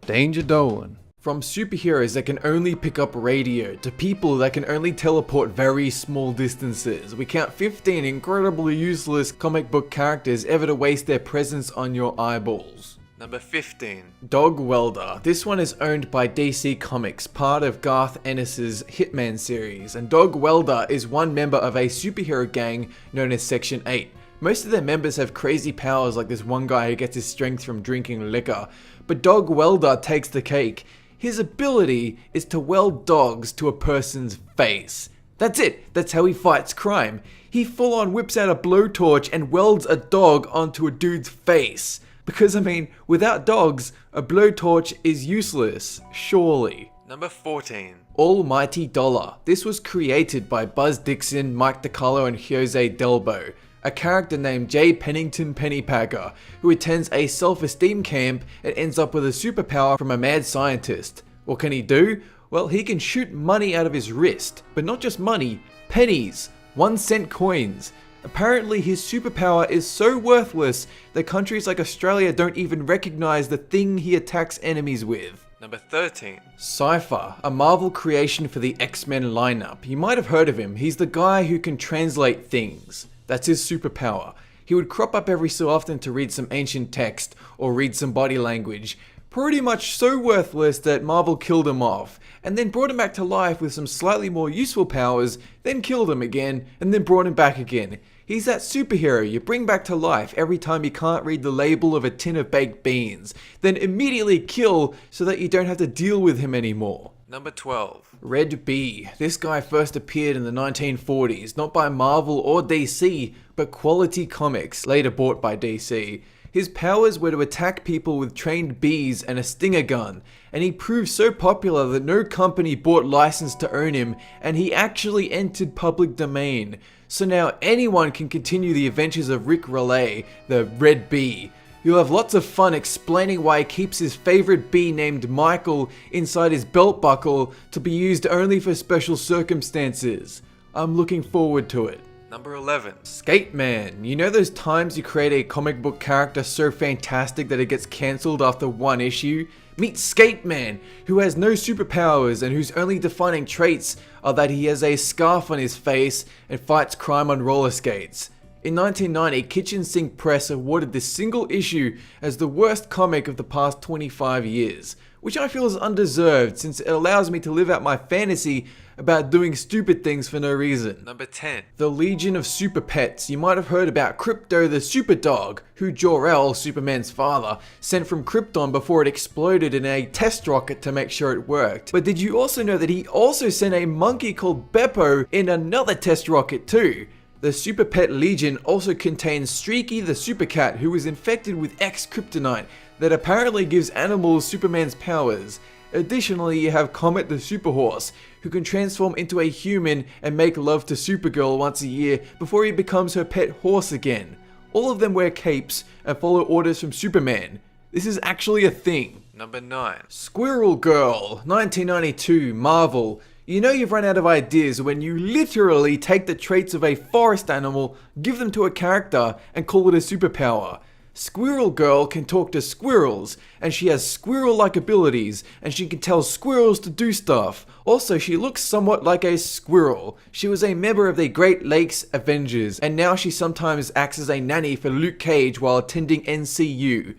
Danger Dolan. From superheroes that can only pick up radio to people that can only teleport very small distances, we count 15 incredibly useless comic book characters ever to waste their presence on your eyeballs. Number 15. Dog Welder. This one is owned by DC Comics, part of Garth Ennis's Hitman series, and Dog Welder is one member of a superhero gang known as Section 8. Most of their members have crazy powers, like this one guy who gets his strength from drinking liquor, but Dog Welder takes the cake. His ability is to weld dogs to a person's face. That's it, that's how he fights crime. He full on whips out a blowtorch and welds a dog onto a dude's face. Because I mean, without dogs, a blowtorch is useless, surely. Number 14. Almighty Dollar. This was created by Buzz Dixon, Mike DiCarlo and Jose Delbo. A character named J. Pennington Pennypacker, who attends a self-esteem camp and ends up with a superpower from a mad scientist. What can he do? Well, he can shoot money out of his wrist, but not just money, pennies, 1-cent coins. Apparently his superpower is so worthless that countries like Australia don't even recognize the thing he attacks enemies with. Number 13. Cypher, a Marvel creation for the X-Men lineup. You might have heard of him, he's the guy who can translate things. That's his superpower. He would crop up every so often to read some ancient text or read some body language. Pretty much so worthless that Marvel killed him off, and then brought him back to life with some slightly more useful powers, then killed him again, and then brought him back again. He's that superhero you bring back to life every time you can't read the label of a tin of baked beans, then immediately kill so that you don't have to deal with him anymore. Number 12. Red Bee. This guy first appeared in the 1940s, not by Marvel or DC, but Quality Comics, later bought by DC. His powers were to attack people with trained bees and a stinger gun, and he proved so popular that no company bought license to own him, and he actually entered public domain. So now anyone can continue the adventures of Rick Relay, the Red Bee. You'll have lots of fun explaining why he keeps his favorite bee named Michael inside his belt buckle to be used only for special circumstances. I'm looking forward to it. Number 11. Skate Man. You know those times you create a comic book character so fantastic that it gets cancelled after one issue? Meet Skate Man, who has no superpowers and whose only defining traits are that he has a scarf on his face and fights crime on roller skates. In 1990, Kitchen Sink Press awarded this single issue as the worst comic of the past 25 years, which I feel is undeserved since it allows me to live out my fantasy about doing stupid things for no reason. Number 10. The Legion of Super Pets. You might have heard about Krypto the Super Dog, who Jor-El, Superman's father, sent from Krypton before it exploded in a test rocket to make sure it worked. But did you also know that he also sent a monkey called Beppo in another test rocket too? The Super Pet Legion also contains Streaky the Super Cat, who is infected with X-Kryptonite that apparently gives animals Superman's powers. Additionally, you have Comet the Super Horse, who can transform into a human and make love to Supergirl once a year before he becomes her pet horse again. All of them wear capes and follow orders from Superman. This is actually a thing. Number 9. Squirrel Girl, 1992, Marvel. You know you've run out of ideas when you literally take the traits of a forest animal, give them to a character, and call it a superpower. Squirrel Girl can talk to squirrels, and she has squirrel-like abilities, and she can tell squirrels to do stuff. Also, she looks somewhat like a squirrel. She was a member of the Great Lakes Avengers, and now she sometimes acts as a nanny for Luke Cage while attending NCU.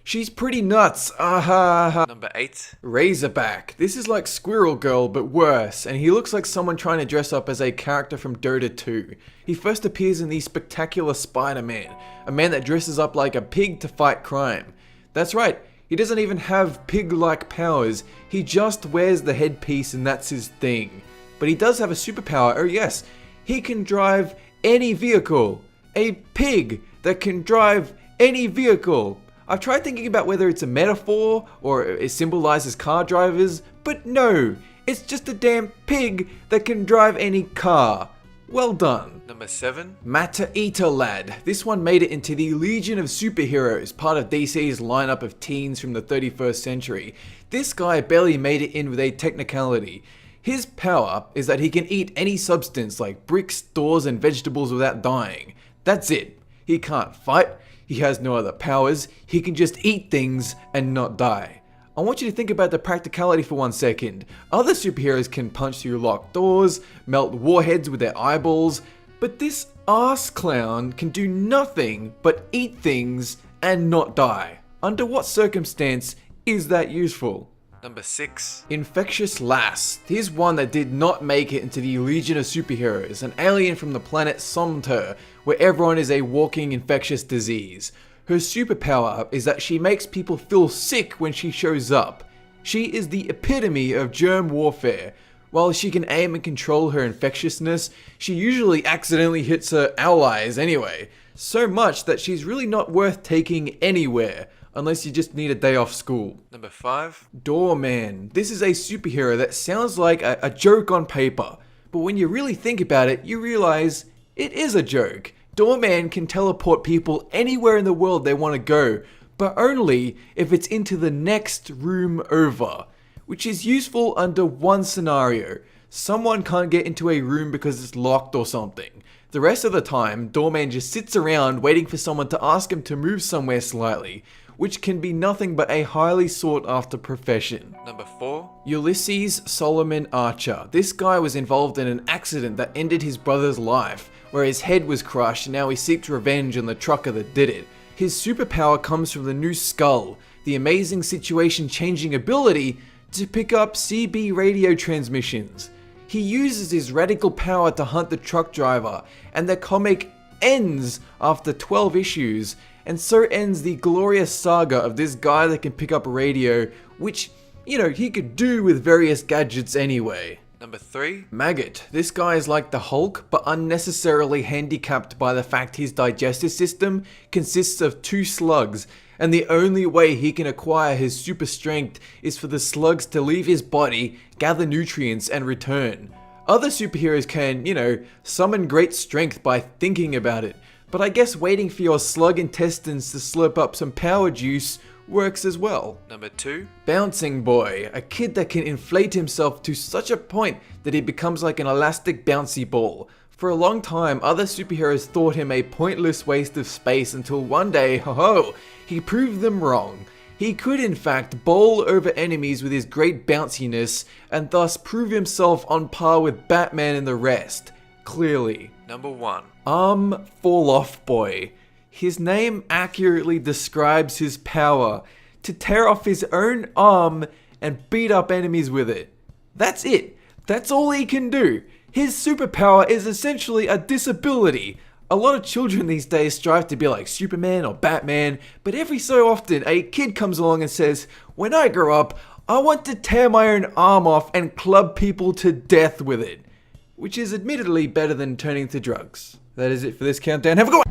She's pretty nuts, aha. Number 8. Razorback. This is like Squirrel Girl, but worse, and he looks like someone trying to dress up as a character from Dota 2. He first appears in the Spectacular Spider-Man, a man that dresses up like a pig to fight crime. That's right, he doesn't even have pig-like powers, he just wears the headpiece and that's his thing. But he does have a superpower, oh yes, he can drive any vehicle. A pig that can drive any vehicle. I've tried thinking about whether it's a metaphor or it symbolizes car drivers, but no, it's just a damn pig that can drive any car. Well done. Number 7. Matter Eater Lad. This one made it into the Legion of Superheroes, part of DC's lineup of teens from the 31st century. This guy barely made it in with a technicality. His power is that he can eat any substance like bricks, doors, and vegetables without dying. That's it. He can't fight. He has no other powers, he can just eat things and not die. I want you to think about the practicality for 1 second. Other superheroes can punch through locked doors, melt warheads with their eyeballs, but this ass clown can do nothing but eat things and not die. Under what circumstance is that useful? Number 6. Infectious Lass. Here's one that did not make it into the Legion of Superheroes, an alien from the planet Somter, where everyone is a walking infectious disease. Her superpower is that she makes people feel sick when she shows up. She is the epitome of germ warfare. While she can aim and control her infectiousness, she usually accidentally hits her allies anyway. So much that she's really not worth taking anywhere, unless you just need a day off school. Number 5. Doorman. This is a superhero that sounds like a joke on paper, but when you really think about it, you realize it is a joke. Doorman can teleport people anywhere in the world they want to go, but only if it's into the next room over, which is useful under one scenario. Someone can't get into a room because it's locked or something. The rest of the time, Doorman just sits around waiting for someone to ask him to move somewhere slightly, which can be nothing but a highly sought after profession. Number 4. Ulysses Solomon Archer. This guy was involved in an accident that ended his brother's life, where his head was crushed and now he seeks revenge on the trucker that did it. His superpower comes from the new skull, the amazing situation-changing ability to pick up CB radio transmissions. He uses his radical power to hunt the truck driver, and the comic ends after 12 issues, and so ends the glorious saga of this guy that can pick up a radio, which, he could do with various gadgets anyway. Number 3. Maggot. This guy is like the Hulk, but unnecessarily handicapped by the fact his digestive system consists of 2 slugs, and the only way he can acquire his super strength is for the slugs to leave his body, gather nutrients, and return. Other superheroes can, summon great strength by thinking about it, but I guess waiting for your slug intestines to slurp up some power juice works as well. Number 2. Bouncing Boy, a kid that can inflate himself to such a point that he becomes like an elastic bouncy ball. For a long time, other superheroes thought him a pointless waste of space until one day, he proved them wrong. He could in fact bowl over enemies with his great bounciness and thus prove himself on par with Batman and the rest. Clearly. Number 1. Arm Fall Off Boy. His name accurately describes his power, to tear off his own arm and beat up enemies with it. That's it. That's all he can do. His superpower is essentially a disability. A lot of children these days strive to be like Superman or Batman, but every so often a kid comes along and says, "When I grow up, I want to tear my own arm off and club people to death with it." Which is admittedly better than turning to drugs. That is it for this countdown. Have a good one!